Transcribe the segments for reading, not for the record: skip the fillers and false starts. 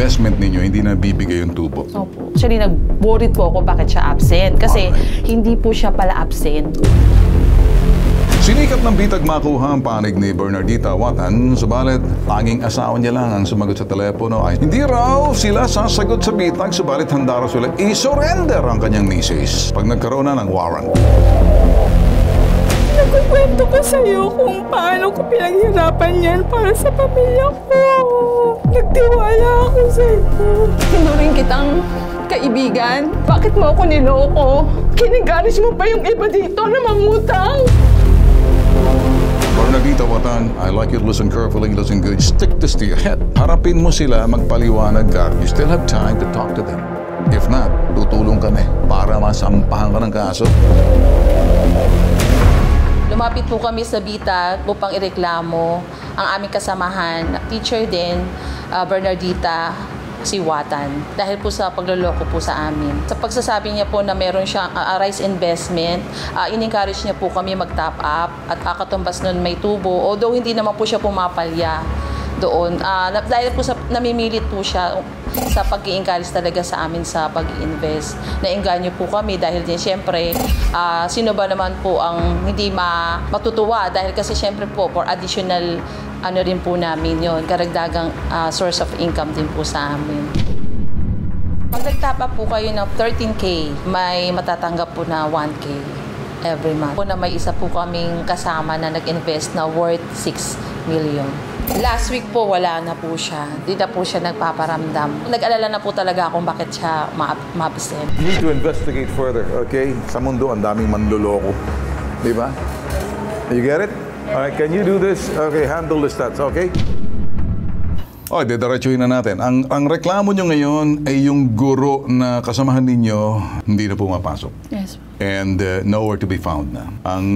investment ninyo hindi na bibigay yung tubo. Opo. Actually, nag-worried po ako bakit siya absent. Kasi hindi po siya pala absent. Sinikap ng bitag makuha ang panig ni Bernardita Watan, subalit tanging asawa niya lang ang sumagot sa telepono ay hindi raw sila sasagot sa bitag, subalit handa raw sila i-surrender ang kanyang misis pag nagkaroon na ng warrant. Nagkukwento ko sa iyo kung paano ko pinaghirapan yan para sa pamilya ko. Nagtiwala ako sa iyo. Tinuring kitang kaibigan. Bakit mo ako niloko? Kinigaris mo pa yung iba dito na mangutang. Bernardita Watan, I like you to listen carefully, listen good, stick this to your head. Harapin mo sila, magpaliwanag ka. You still have time to talk to them. If not, tutulong kami para masampahan ka ng kaso. Lumapit po kami sa bitag upang ireklamo ang aming kasamahan, teacher din, Bernardita, si Watan, dahil po sa pagloloko po sa amin. Sa pagsasabi niya po na meron siyang rice investment, in-encourage niya po kami mag-top up at katumbas nun may tubo, although hindi naman po siya pumapalya doon. Dahil po sa namimilit po siya sa pag-i-encourage talaga sa amin sa pag-i-invest. Naengganyo po kami dahil din siyempre sino ba naman po ang hindi matutuwa dahil kasi siyempre po for additional ano rin po namin yon, karagdagang source of income din po sa amin. Pag nagtapa po kayo ng 13K, may matatanggap po na 1K every month. Po na may isa po kaming kasama na nag-invest na worth 6 million. Last week po, wala na po siya. Di na po siya nagpaparamdam. Nag-alala na po talaga kung bakit siya ma-absent. You need to investigate further, okay? Sa mundo, ang daming manloloko. Di ba? You get it? Alright, can you do this? Okay, handle the stats, okay? Okay, didiretsuhin na natin. Ang reklamo nyo ngayon ay yung guro na kasamahan ninyo hindi na pumapasok. Yes. And nowhere to be found na. Ang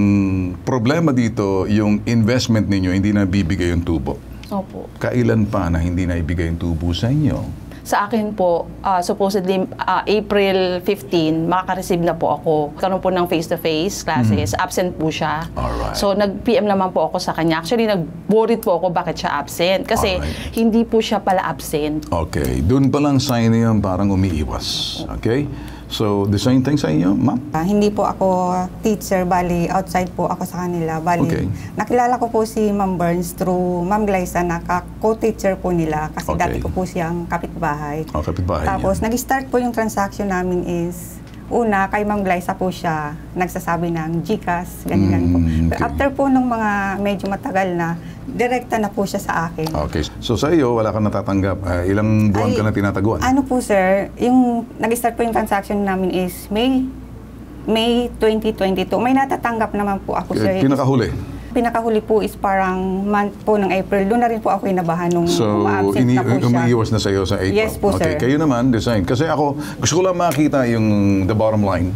problema dito, yung investment ninyo hindi na bibigay yung tubo. Opo. Kailan pa na hindi na ibigay yung tubo sa inyo? Sa akin po, supposedly April 15, makaka-receive na po ako. Karoon po ng face-to-face classes. Absent po siya. Alright. So, nag-PM naman po ako sa kanya. Actually, nag-worried po ako bakit siya absent. Kasi hindi po siya pala absent. Okay. Doon pa lang sign na yun, parang umiiwas. Okay? So, the same thing sa inyo, ma'am? Hindi po ako teacher, bali outside po ako sa kanila. Bali, nakilala ko po si Ma'am Burns through Ma'am Glyza na co-teacher po nila kasi dati ko po siyang kapitbahay. Kapitbahay Tapos, niya. nag-start po yung transaction namin is, una, kay Ma'am Glyza po siya nagsasabi ng GCash, ganyan po. Pero after po nung mga medyo matagal na, direkta na po siya sa akin. Okay. So sa iyo, wala kang natatanggap. Ilang buwan ka na tinataguan? Ano po sir, yung nag-start po yung transaction namin is May 2022. May natatanggap naman po ako sir. Pinakahuli? Pinakahuli po is parang month po ng April. Doon na rin po ako inabahan nung ma-absent na po siya. umiiwas na sa iyo sa April? Yes po sir. Okay. Kayo naman, design. Kasi ako, gusto ko lang makita yung the bottom line.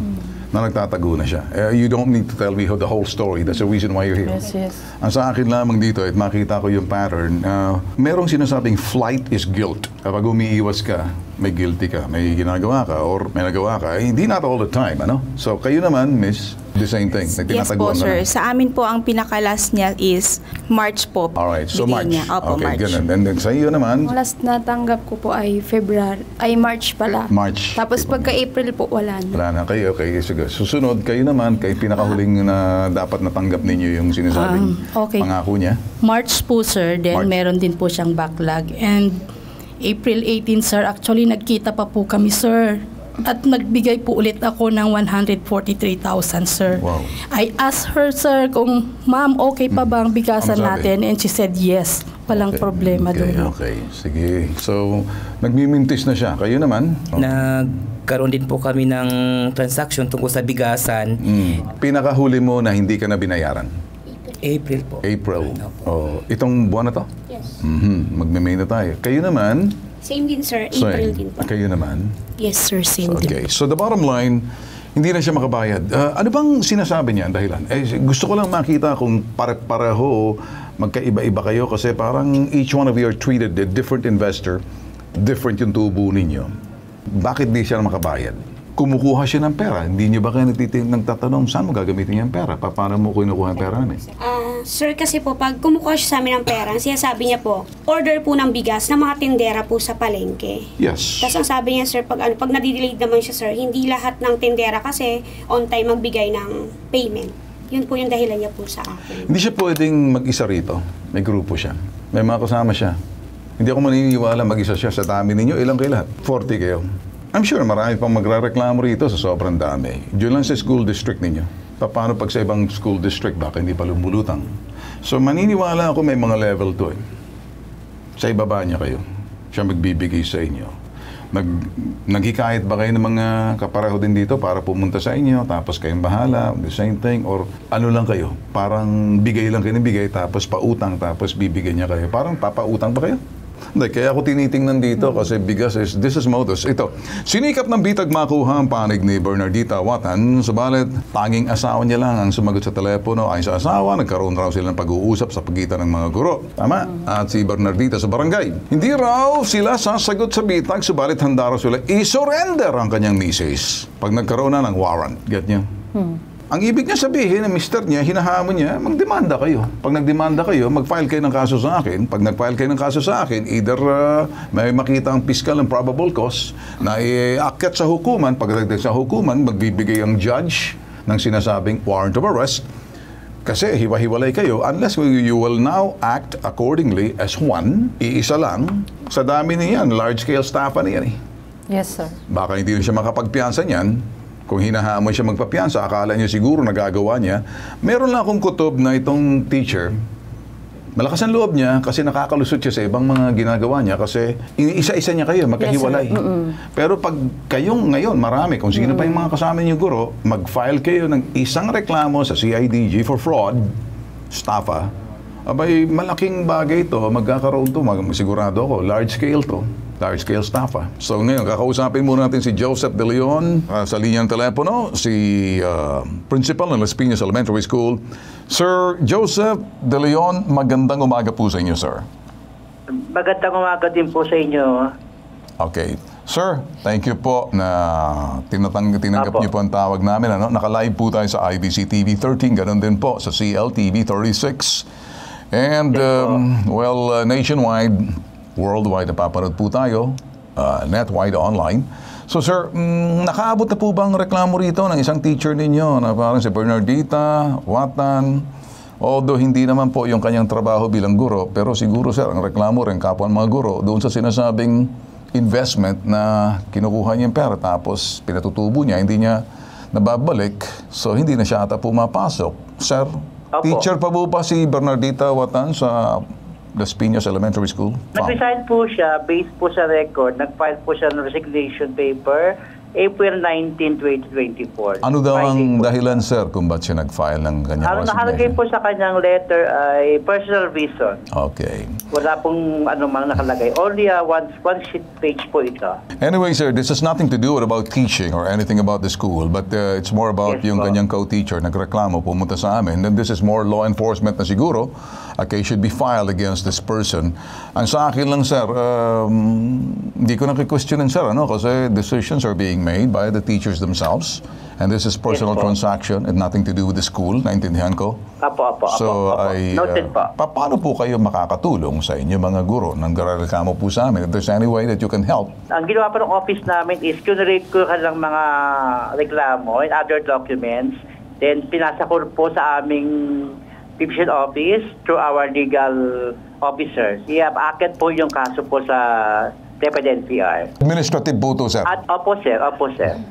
Na nagtatago na siya. You don't need to tell me the whole story. That's the reason why you're here. Yes, yes. Ang sa akin lamang dito, at makita ko yung pattern, merong sinasabing flight is guilt. Kapag umiiwas ka, may guilty ka, may ginagawa ka, or may nagawa ka, hindi not all the time, ano? So, kayo naman, miss, the same thing. Yes po, sir. Sa amin po, ang pinaka-last niya is March po. Alright, so March. Niya. Opo, okay, March. ganun. And then sa iyo naman, Ang last natanggap ko po ay March pala. March. Tapos pagka-April po, wala na. wala na kayo. Okay, sige. Susunod, kayo naman, kay pinakahuling na dapat natanggap ninyo yung sinasabing okay. pangako niya. March po, sir. Then March. meron din po siyang backlog. And April 18, sir, actually nagkita pa po kami, sir. At nagbigay po ulit ako ng 143,000, sir. Wow. I asked her, sir, kung ma'am, okay pa ba ang bigasan Ang sabi? natin? And she said yes. Walang problema doon. Okay, sige. So, nagmimintis na siya. Kayo naman? Nagkaroon din po kami ng transaction tungkol sa bigasan. Pinakahuli mo na hindi ka na binayaran? April po. April. Oh, itong buwan na to? Yes. Magme-May na tayo. Kayo naman? Same din, sir. April din po. Kayo naman? Yes, sir. Same din. Okay. So the bottom line, hindi na siya makabayad. Ano bang sinasabi niya ang dahilan? Gusto ko lang makita kung pare-pareho o magkaiba-iba kayo kasi parang each one of you are treated a different investor, different yung tubo ninyo. Bakit di siya makabayad? kumukuha siya ng pera. Hindi niyo ba kayo nagtatanong, saan mo gagamitin yung pera? Paano mo kinukuha yung pera namin? Sir, kasi po, pag kumukuha siya sa amin ng pera, ang sinasabi niya po, order po ng bigas ng mga tindera po sa palengke. Yes. Tapos ang sabi niya, sir, pag nadidelayed naman siya, sir, hindi lahat ng tindera kasi on time magbigay ng payment. Yun po yung dahilan niya po sa akin. Hindi siya pwedeng mag-isa rito. May grupo siya. May mga kasama siya. Hindi ako maniniwala mag-isa siya sa dami ninyo. Ilang kayo lahat? 40 kayo. I'm sure marami pang magre-reklamo rito sa sobrang dami. Diyan lang sa school district ninyo. Paano pag sa ibang school district, baka hindi pa lumulutang? So maniniwala ako may mga level to eh. Sa ibaba niya kayo. Siya magbibigay sa inyo. Naghikayat ba kayo ng mga kapareho din dito para pumunta sa inyo, tapos kayong bahala, the same thing, or ano lang kayo? Parang bigay lang kayo ng bigay, tapos pautang, tapos bibigyan niya kayo. Parang papautang pa kayo? Hindi, kaya ako tinitingnan dito kasi bigas this is modus. Ito, sinikap ng bitag makuha ang panig ni Bernardita Watan, subalit tanging asawa niya lang ang sumagot sa telepono. Ayon sa asawa, nagkaroon raw sila ng pag-uusap sa pagitan ng mga guro. Tama? At si Bernardita sa barangay. Hindi raw sila sasagot sa bitag, subalit handa raw sila i-surrender ang kanyang misis pag nagkaroon na ng warrant. Get niyo? Ang ibig niya sabihin, ang mister niya, hinahamon niya, magdemanda kayo. Pag nagdemanda kayo, mag-file kayo ng kaso sa akin. Pag nag-file kayo ng kaso sa akin, either may makita ang fiscal and probable cause na iakyat sa hukuman. Pagdating sa hukuman, magbibigay ang judge ng sinasabing warrant of arrest. Kasi hiwa-hiwalay kayo unless you will now act accordingly as one, iisa lang. Sa dami niyan, large-scale staff niyan eh. Yes, sir. Baka hindi na siya makapagpiyansa niyan. Kung hinahamon siya magpapiyansa, akala niya siguro nagagawa niya. Meron lang akong kutob na itong teacher, malakas ang loob niya kasi nakakalusot siya sa ibang mga ginagawa niya kasi isa-isa niya kayo, magkahiwalay. Yes, pero pag kayong ngayon, marami, kung sino pa yung mga kasama niyo guro, mag-file kayo ng isang reklamo sa CIDG for fraud, staffa, abay, malaking bagay ito, magkakaroon ito, sigurado ako, large scale to. Large-scale staff. So ngayon, kakausapin muna natin si Joseph De Leon sa linyang telepono, si Principal ng Las Piñas Elementary School. Sir Joseph De Leon, magandang umaga po sa inyo, sir. Magandang umaga din po sa inyo. Okay. Sir, thank you po na tinanggap niyo po ang tawag namin. Naka-live po tayo sa IBC TV 13, ganun din po sa CLTV 36. And, nationwide, worldwide napapanood po tayo, netwide online. So sir, nakaabot na po bang reklamo rito ng isang teacher ninyo na parang si Bernardita Watan? Although hindi naman po yung kanyang trabaho bilang guro, pero siguro sir, ang reklamo rin kapwa ng mga guro doon sa sinasabing investment na kinukuha niya yung pera tapos pinatutubo niya, hindi niya nababalik, so hindi na siya ata pumapasok. Sir, teacher pa po ba si Bernardita Watan sa Las Piñas Elementary School? Nag-resign po siya based po sa record. Nag-file po siya ng resignation paper April 19, 2024. Ano daw ang dahilan, sir, kung ba't siya nag-file ng kanyang resignation? Nakalagay po sa kanyang letter ay personal reason. Okay. Wala pong anumang nakalagay. Only one sheet page po ito. Anyway, sir, this has nothing to do about teaching or anything about the school, but it's more about yung kanyang co-teacher nagreklamo, pumunta sa amin. And this is more law enforcement na siguro. A case should be filed against this person. Ang sa akin lang, sir, hindi ko na-questionin, sir, kasi decisions are being made by the teachers themselves. And this is personal transaction and nothing to do with the school. Naintindihan ko? Apo. So, noted po. Paano po kayo makakatulong sa inyo mga guro nang reklamo po sa amin? If there's any way that you can help? Ang ginawa po ng office namin is generate ko kanilang mga reklamo and other documents. Then, pinasa ko po sa aming division office through our legal officers. Akit po yung kaso po sa DepEd NCR. Administrative po to, sir? Opo, sir.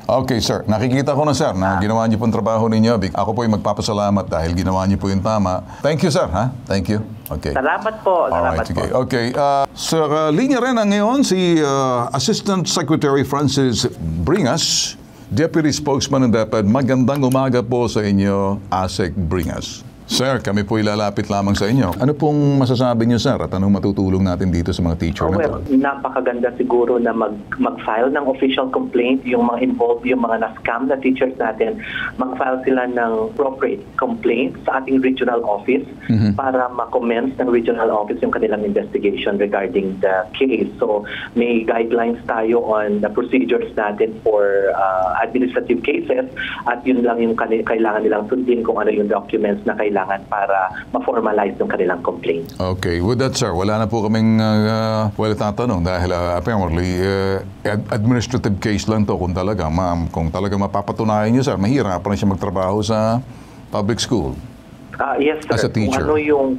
Okay, sir. Nakikita ko na, sir, na ginawa niyo po ang trabaho ninyo. Ako po ay magpapasalamat dahil ginawa niyo po yung tama. Thank you, sir. Thank you. Okay. Salamat po. Okay. Sa linya rin ngayon si Assistant Secretary Francis Bringas, Deputy Spokesman ng DepEd. Magandang umaga po sa inyo, ASEC Bringas. Sir, kami po ilalapit lamang sa inyo. Ano pong masasabi niyo, sir? At anong matutulong natin dito sa mga teacher na Well, to? napakaganda siguro na mag-file ng official complaint, yung mga involved, yung mga na-scam na teachers natin, mag-file sila ng appropriate complaint sa ating regional office para ma-commence ng regional office yung kanilang investigation regarding the case. So, may guidelines tayo on the procedures natin for administrative cases at yun lang yung kailangan nilang sundin kung ano yung documents na kailangan para ma-formalize yung kanilang complaint. Okay. With that, sir, wala na po kaming tatanong dahil apparently administrative case lang to kung talaga, ma'am. Kung talaga mapapatunayan niyo, sir, mahirap na siya magtrabaho sa public school. Yes, sir. As a teacher.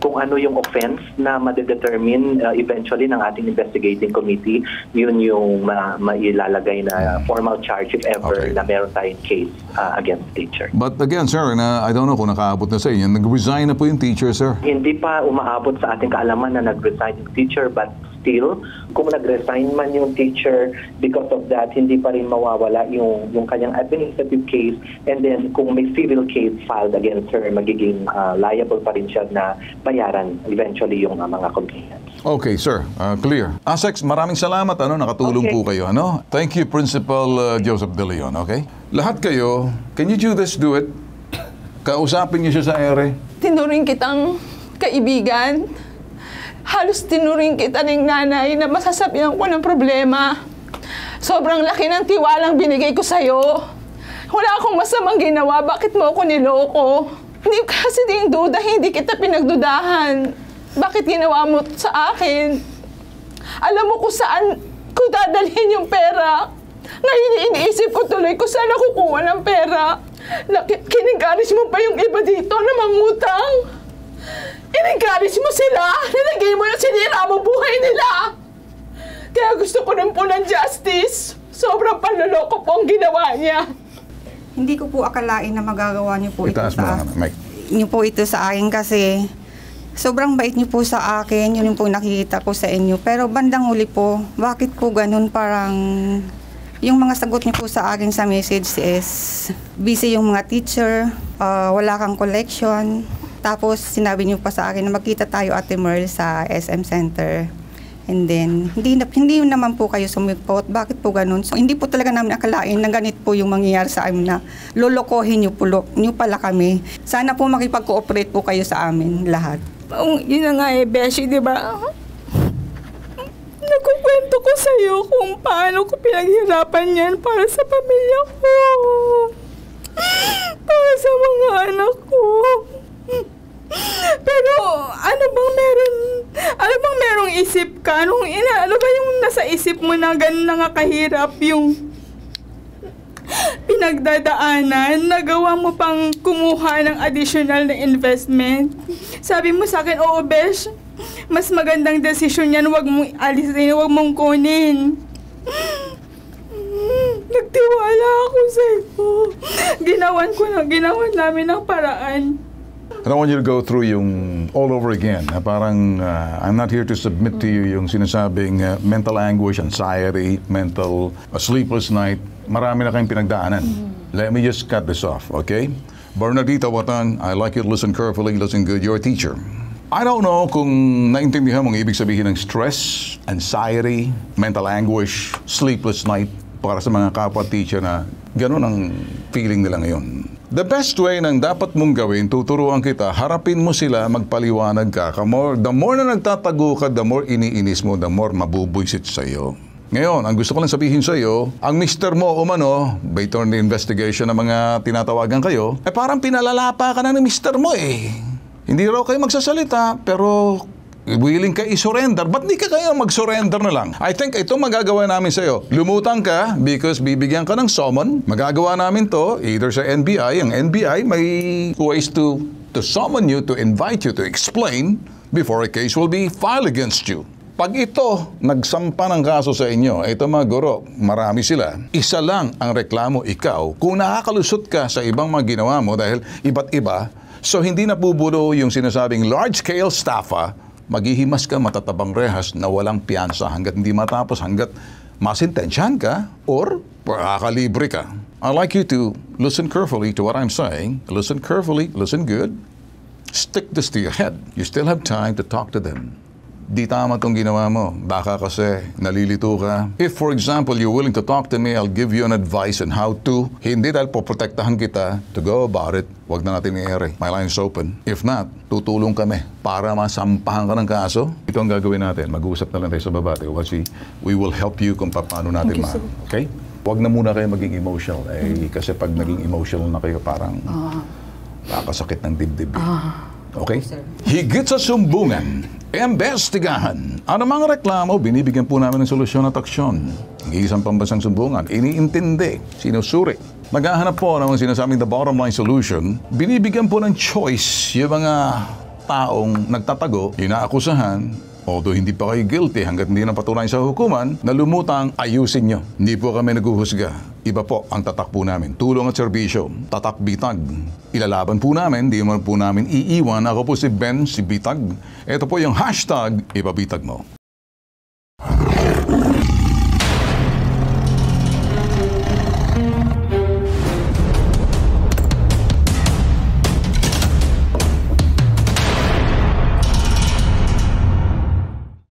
Kung ano yung offense na ma-determine eventually ng ating investigating committee, yun yung mailalagay na formal charge if ever na meron tayong case against teacher. But again, sir, I don't know kung nakaabot na sa inyo, nag-resign na po yung teacher, sir. Hindi pa umaabot sa ating kaalaman na nag-resign yung teacher, but still, kung nag-resign man yung teacher, because of that, hindi pa rin mawawala yung kanyang administrative case, and then kung may civil case filed against her, magiging liable pa rin siya na bayaran eventually yung mga complainants. Okay, sir. Clear. Asex, maraming salamat. Nakatulong po kayo. Thank you, Principal Joseph De Leon. Okay? Lahat kayo, can you do it? Kausapin niyo siya sa ere. Tinuring kitang kaibigan. Halos tinuring kita ng nanay na masasabihan ko ng problema. Sobrang laki ng tiwalang binigay ko sa'yo. Wala akong masamang ginawa. Bakit mo ako niloko? Hindi kasi din duda, hindi kita pinagdudahan. Bakit ginawa mo sa akin? Alam mo kung saan ko dadalhin yung pera. Ngayon iniisip ko tuloy kung saan ako kukuha ng pera. Kinencourage mo pa yung iba dito na mangutang. Inencourage mo sila. Nilagay mo yung sinira mo buhay nila. Kaya gusto ko rin po ng justice. Sobrang panloloko po ang ginawa niya. Hindi ko po akalain na magagawa niyo po Itaas mo lang, Mike. niyo po ito sa akin kasi sobrang bait niyo po sa akin. Yun yung po nakikita ko sa inyo. Pero bandang huli po, bakit po ganun? Parang yung mga sagot niyo po sa akin sa message is busy yung mga teacher, wala kang collection. Tapos sinabi niyo pa sa akin na magkita tayo Ate Merl sa SM Center. And then, hindi naman po kayo sumipot. Bakit po ganun? So, hindi po talaga namin akalain na ganit po yung mangyayari sa amin na lolokohin niyo pala kami. Sana po makipag-cooperate po kayo sa amin lahat. Yun na nga Beshi, di ba? Nagkukwento ko sa'yo kung paano ko pinaghirapan yan para sa pamilya ko. Para sa mga anak ko. Pero ano bang merong isip ka? Ano ba yung nasa isip mo na ganun na nga kahirap yung pinagdadaanan? Nagawa mo pang kumuha ng additional na investment. Sabi mo sa akin, oo Besh, mas magandang desisyon yan, wag mong alisin, wag mong kunin. Nagtiwala ako sa'yo. Ginawan namin ang paraan. I don't want you to go through yung all over again. Parang I'm not here to submit to you yung sinasabing mental anguish, anxiety, sleepless night. Marami na kayong pinagdaanan. Let me just cut this off, okay? Bernardita Watan, I'd like you to listen carefully, listen good. You're a teacher. I don't know kung naintindihan mong ibig sabihin ng stress, anxiety, mental anguish, sleepless night para sa mga kapwa-teacher na gano'n ang feeling nila ngayon. The best way nang dapat mong gawin, tuturuan kita, harapin mo sila, magpaliwanag ka. The more na nagtatago ka, the more iniinis mo, the more mabubwisit sa'yo. Ngayon, ang gusto ko lang sabihin sa'yo, ang mister mo umano, based on the investigation ng mga tinatawagan kayo, parang pinalalapa ka na ng mister mo eh. Hindi raw kayo magsasalita, pero willing ka i-surrender. Ba't di ka kaya mag-surrender na lang? I think ito magagawa namin sa'yo. Lumutang ka because bibigyan ka ng summon. Magagawa namin to either sa NBI. Ang NBI may ways to summon you, to invite you, to explain before a case will be filed against you. Pag ito, nagsampa ng kaso sa inyo, ito mga guro, marami sila. Isa lang ang reklamo ikaw. Kung nakakalusot ka sa ibang mga ginawa mo dahil iba't iba, so hindi nabubulo yung sinasabing large-scale staffa, maghihimas ka matatabang rehas na walang piyansa hanggat hindi matapos, hanggat masintensyahan ka or kakalibre ka. I'd like you to listen carefully to what I'm saying. Listen carefully, listen good. Stick this to your head. You still have time to talk to them. Di tama tong ginawa mo. Baka kasi nalilito ka. If, for example, you're willing to talk to me, I'll give you an advice on how to. Hindi dahil poprotektahan kita to go about it. Huwag na natin i-ere. My line's open. If not, tutulong kami para masampahan ka ng kaso. Ito ang gagawin natin. Mag-uusap na lang tayo sa baba. Kasi we will help you kung paano natin Okay? Huwag na muna kayo maging emotional. Kasi pag naging emotional na kayo, parang nakakasakit ng dibdib. Okay? Higit sa sumbungan, imbestigahan. Ano mga reklamo, binibigyan po namin ng solusyon at aksyon. Ang isang pambansang sumbungan, iniintindi, sinusuri. Maghahanap po ng sinasabing the bottom line solution, binibigyan po ng choice yung mga taong nagtatago, inaakusahan, although hindi pa kayo guilty hanggat hindi na patunayan sa hukuman, na lumutang ayusin nyo. Hindi po kami naguhusga. Iba po ang tatak po namin. Tulong at serbisyo. Tatak Bitag. Ilalaban po namin, di mo po namin iiwan. Ako po si Ben, si Bitag. Ito po yung hashtag, Ibabitag Mo.